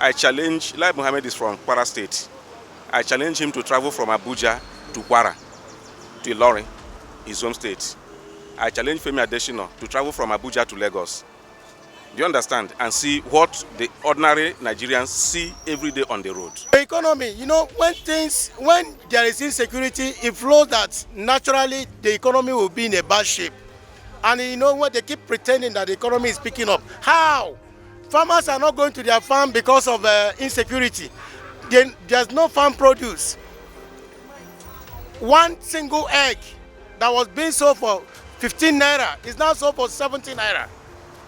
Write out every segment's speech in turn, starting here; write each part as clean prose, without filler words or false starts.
I challenge, Lai Mohammed is from Kwara State. I challenge him to travel from Abuja to Kwara, to Ilorin, his home state. I challenge Femi Adesina to travel from Abuja to Lagos. Do you understand? And see what the ordinary Nigerians see every day on the road. The economy, when there is insecurity, it flows that naturally the economy will be in a bad shape. And when they keep pretending that the economy is picking up, how? Farmers are not going to their farm because of insecurity. There's no farm produce. One single egg that was being sold for 15 naira is now sold for 70 naira.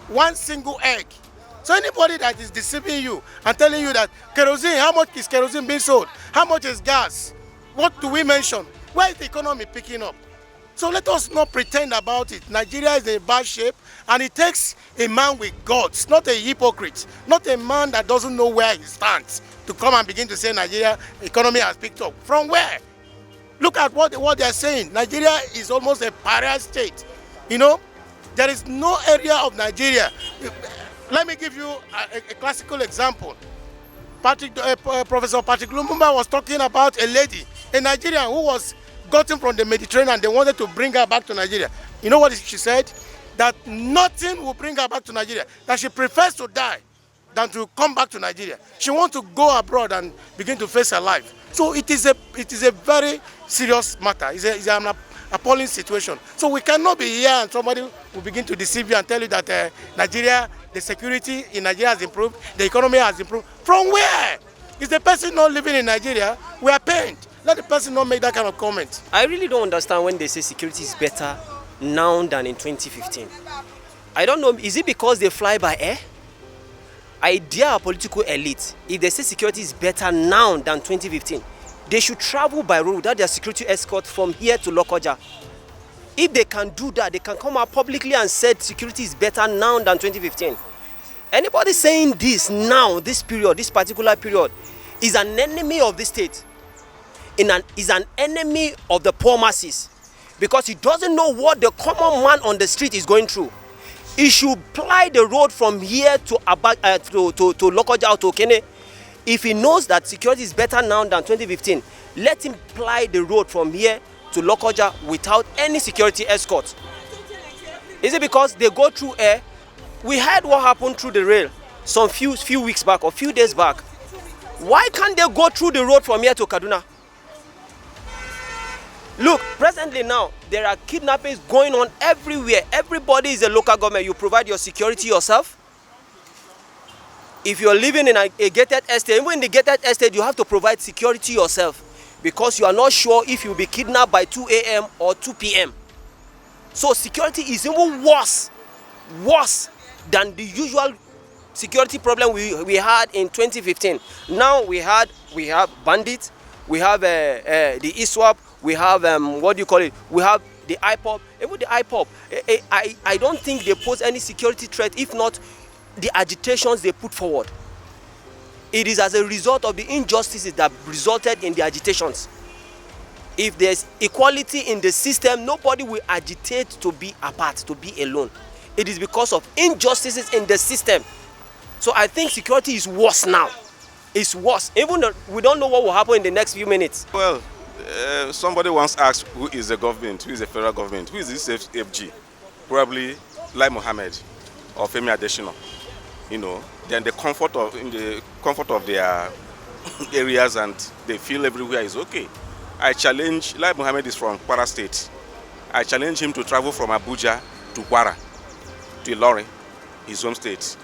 One single egg. So anybody that is deceiving you and telling you that kerosene, how much is kerosene being sold? How much is gas? What do we mention? Where is the economy picking up? So let us not pretend about it. Nigeria is in a bad shape, and it takes a man with guts, not a hypocrite, not a man that doesn't know where he stands, to come and begin to say Nigeria economy has picked up. From where? Look at what they are saying. Nigeria is almost a pariah state. There is no area of Nigeria. Let me give you a classical example. Professor Patrick Lumumba was talking about a lady, a Nigerian who was gotten from the Mediterranean. They wanted to bring her back to Nigeria. You know what she said? That nothing will bring her back to Nigeria. That she prefers to die than to come back to Nigeria. She wants to go abroad and begin to face her life. So it is a very serious matter. It's an appalling situation. So we cannot be here and somebody will begin to deceive you and tell you that Nigeria, the security in Nigeria has improved, the economy has improved. From where? Is the person not living in Nigeria? We are pained. Let the person not make that kind of comment. I really don't understand when they say security is better now than in 2015. I don't know, is it because they fly by air? I dare our political elite, if they say security is better now than 2015, they should travel by road without their security escort from here to Lokoja. If they can do that, they can come out publicly and say security is better now than 2015. Anybody saying this now, this period, this particular period, is an enemy of the state. Is an enemy of the poor masses, because he doesn't know what the common man on the street is going through. He should ply the road from here to Lokoja or to Okene. If he knows that security is better now than 2015, let him ply the road from here to Lokoja without any security escort. Is it because they go through air? We heard what happened through the rail some few weeks back or few days back. Why can't they go through the road from here to Kaduna? Look, presently now, there are kidnappings going on everywhere. Everybody is a local government. You provide your security yourself. If you're living in a gated estate, even in the gated estate, you have to provide security yourself, because you are not sure if you'll be kidnapped by 2 a.m. or 2 p.m. So security is even worse than the usual security problem we had in 2015. Now we have bandits, we have the ISWAP, we have we have the IPOB. Even the IPOB, I don't think they pose any security threat, if not the agitations they put forward. It is as a result of the injustices that resulted in the agitations. If there's equality in the system, nobody will agitate to be apart, to be alone. It is because of injustices in the system. So I think security is worse now. It's worse. Even though we don't know what will happen in the next few minutes. Well, somebody once asked, who is the government? Who is the federal government? Who is this FG? Probably Lai Mohammed or Femi Adesina. They're in the comfort of their areas, and they feel everywhere is okay. I challenge, Lai Mohammed is from Kwara State. I challenge him to travel from Abuja to Kwara, to Ilorin, his home state.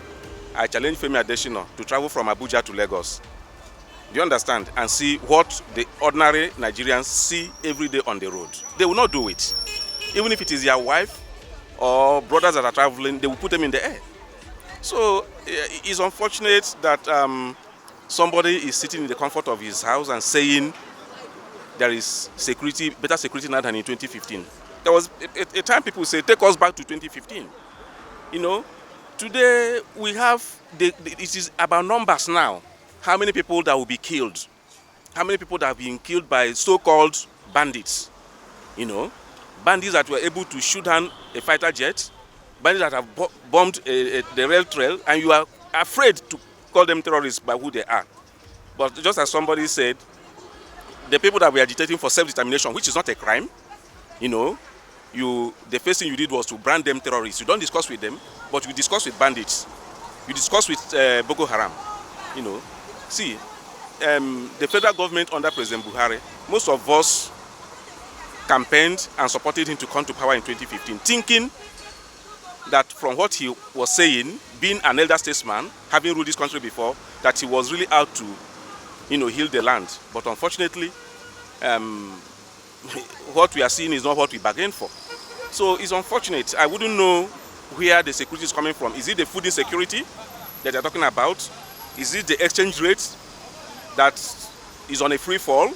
I challenge Femi Adesina to travel from Abuja to Lagos. Do you understand? And see what the ordinary Nigerians see every day on the road. They will not do it. Even if it is their wife or brothers that are traveling, they will put them in the air. So it's unfortunate that somebody is sitting in the comfort of his house and saying there is better security now than in 2015. There was a time people say, take us back to 2015. Today we have, it is about numbers now. How many people that will be killed? How many people that have been killed by so-called bandits? Bandits that were able to shoot down a fighter jet, bandits that have bombed the rail trail, and you are afraid to call them terrorists by who they are. But just as somebody said, the people that were agitating for self-determination, which is not a crime, the first thing you did was to brand them terrorists. You don't discuss with them, but you discuss with bandits. You discuss with Boko Haram. See, the federal government under President Buhari, most of us campaigned and supported him to come to power in 2015, thinking that from what he was saying, being an elder statesman, having ruled this country before, that he was really out to, heal the land. But unfortunately, what we are seeing is not what we bargained for. So it's unfortunate. I wouldn't know where the security is coming from. Is it the food insecurity that they're talking about? Is it the exchange rate that is on a free fall?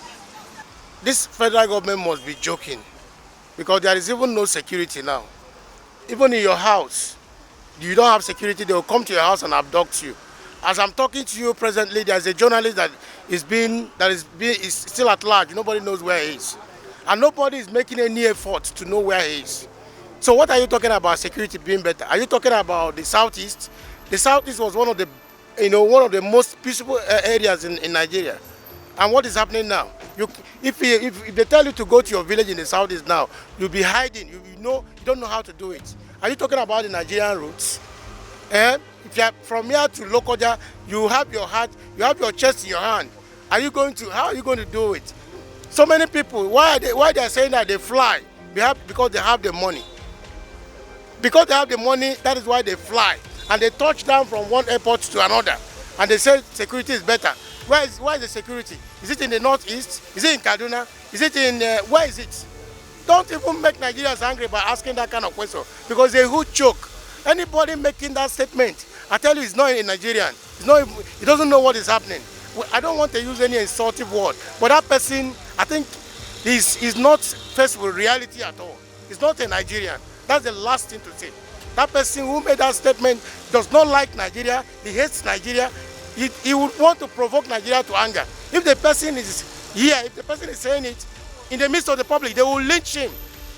This federal government must be joking, because there is even no security now. Even in your house, you don't have security. They will come to your house and abduct you. As I'm talking to you presently, there's a journalist that is still at large. Nobody knows where he is, and nobody is making any effort to know where he is. So what are you talking about security being better? Are you talking about the southeast? The southeast was one of the most peaceful areas in Nigeria. And what is happening now? If they tell you to go to your village in the southeast now, you'll be hiding. You don't know how to do it. Are you talking about the Nigerian routes? If you are from here to Lokoja, you have your heart, you have your chest in your hand. How are you going to do it? So many people, why they are saying that they fly? Because they have the money. Because they have the money, that is why they fly. And they touch down from one airport to another. And they say security is better. Where is the security? Is it in the northeast? Is it in Kaduna? Is it in, where is it? Don't even make Nigerians angry by asking that kind of question, because they would choke. Anybody making that statement, I tell you, it's not a Nigerian. He doesn't know what is happening. I don't want to use any insultive word, but that person, I think, is not faced with reality at all. He's not a Nigerian. That's the last thing to say. That person who made that statement does not like Nigeria. He hates Nigeria. He would want to provoke Nigeria to anger. If the person is here, if the person is saying it in the midst of the public, they will lynch him,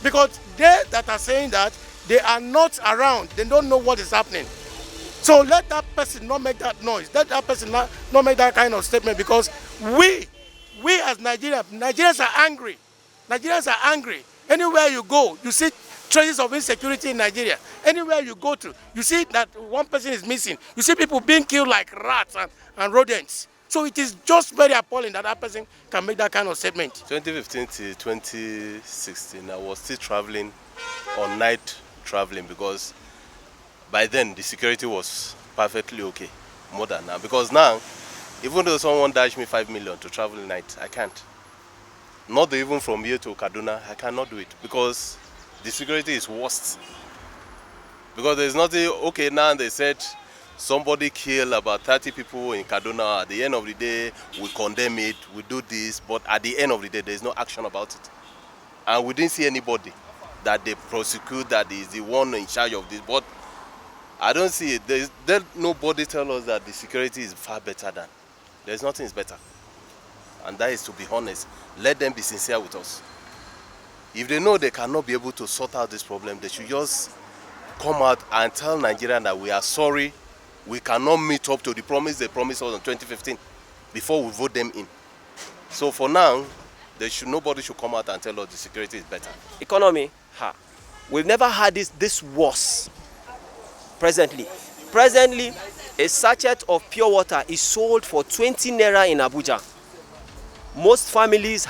because they that are saying that, they are not around. They don't know what is happening. So let that person not make that noise. Let that person not make that kind of statement, because we as Nigerians are angry. Nigerians are angry. Anywhere you go, you see traces of insecurity in Nigeria. Anywhere you go to, you see that one person is missing. You see people being killed like rats and rodents. So it is just very appalling that that person can make that kind of statement. 2015 to 2016, I was still traveling on night traveling, because by then the security was perfectly okay, more than now. Because now, even though someone dashed me 5 million to travel at night, I can't. Not even from here to Kaduna, I cannot do it, because the security is worst. Because there's nothing, okay, now they said somebody killed about 30 people in Kaduna. At the end of the day, we condemn it, we do this, but at the end of the day, there's no action about it. And we didn't see anybody that they prosecute, that is the one in charge of this. But I don't see it. Nobody tell us that the security is far better than. There's nothing is better. And that is to be honest. Let them be sincere with us. If they know they cannot be able to sort out this problem, they should just come out and tell Nigeria that we are sorry, we cannot meet up to the promise they promised us in 2015 before we vote them in. So for now, nobody should come out and tell us the security is better. Economy, we've never had this worse. Presently, a sachet of pure water is sold for 20 naira in Abuja. Most families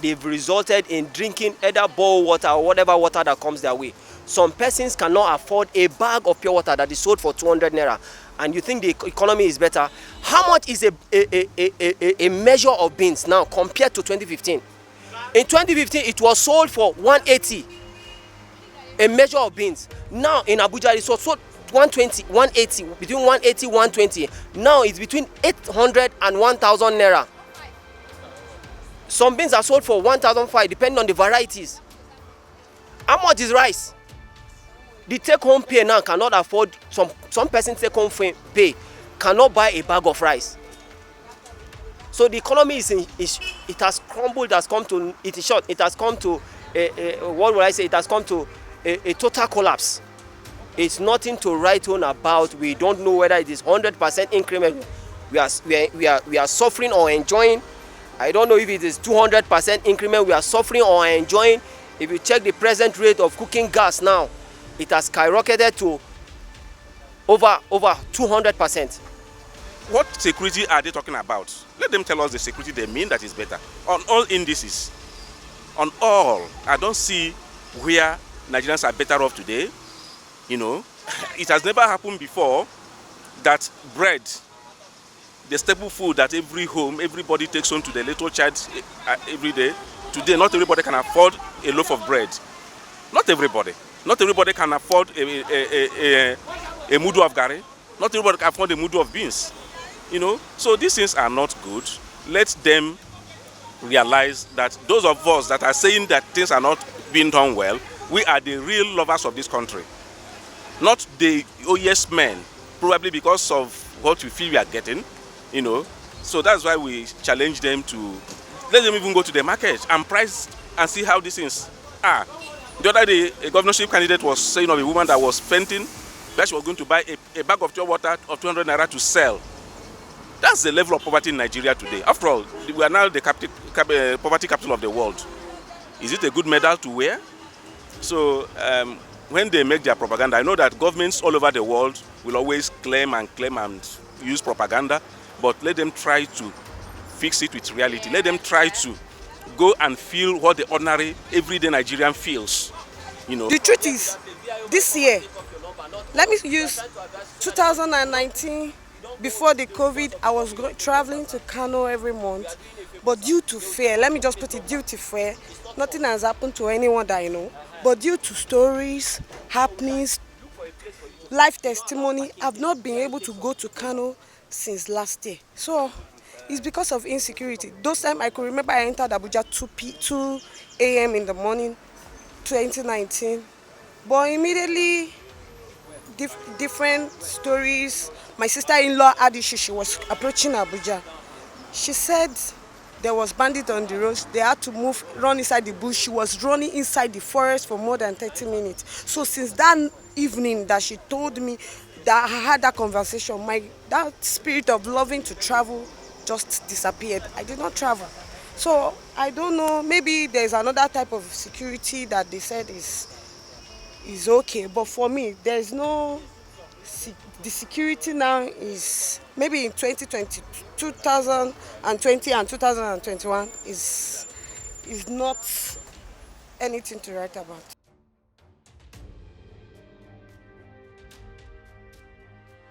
they've resulted in drinking either boiled water or whatever water that comes their way. Some persons cannot afford a bag of pure water that is sold for 200 naira. And you think the economy is better? How much is a measure of beans now compared to 2015? In 2015, it was sold for 180, a measure of beans. Now in Abuja, it's sold 120, 180, between 180 and 120. Now it's between 800 and 1,000 naira. Some beans are sold for 1,500, depending on the varieties. How much is rice? The take-home pay now cannot afford, some person take-home pay cannot buy a bag of rice. So the economy it has crumbled, it has come to, it is short, it has come to, what would I say, it has come to a total collapse. It's nothing to write on about. We don't know whether it is 100% increment we are suffering or enjoying. I don't know if it is 200% increment we are suffering or enjoying. If you check the present rate of cooking gas now, it has skyrocketed to over 200%. What security are they talking about? Let them tell us the security they mean that is better. On all indices, on all, I don't see where Nigerians are better off today. You know, it has never happened before that bread, the staple food that every home, everybody takes home to the little child every day. Today, not everybody can afford a loaf of bread. Not everybody. Not everybody can afford a mudu of gari. Not everybody can afford a mudu of beans. You know, so these things are not good. Let them realize that those of us that are saying that things are not being done well, we are the real lovers of this country. Not the oh yes men, probably because of what we feel we are getting, you know. So that's why we challenge them to let them even go to the market and price and see how these things are. The other day, a governorship candidate was saying of a woman that was fainting that she was going to buy a bag of pure water of 200 naira to sell. That's the level of poverty in Nigeria today. After all, we are now the poverty capital of the world. Is it a good medal to wear? So when they make their propaganda, I know that governments all over the world will always claim and use propaganda, but let them try to fix it with reality. Let them try to go and feel what the ordinary, everyday Nigerian feels. You know. The truth is, this year, let me use 2019. Before the COVID, I was traveling to Kano every month, but due to fear, let me just put it, due to fear, nothing has happened to anyone that I know, but due to stories, happenings, life testimony, I've not been able to go to Kano since last year. So it's because of insecurity. Those times I could remember I entered Abuja 2 a.m. in the morning, 2019, but immediately different stories. My sister-in-law Adishi, she was approaching Abuja. She said there was bandits on the road. They had to run inside the bush. She was running inside the forest for more than 30 minutes. So since that evening that she told me that I had that conversation, that spirit of loving to travel just disappeared. I did not travel. So I don't know, maybe there's another type of security that they said is okay. But for me, there's no... The security now is maybe in 2020 and 2021 is not anything to write about.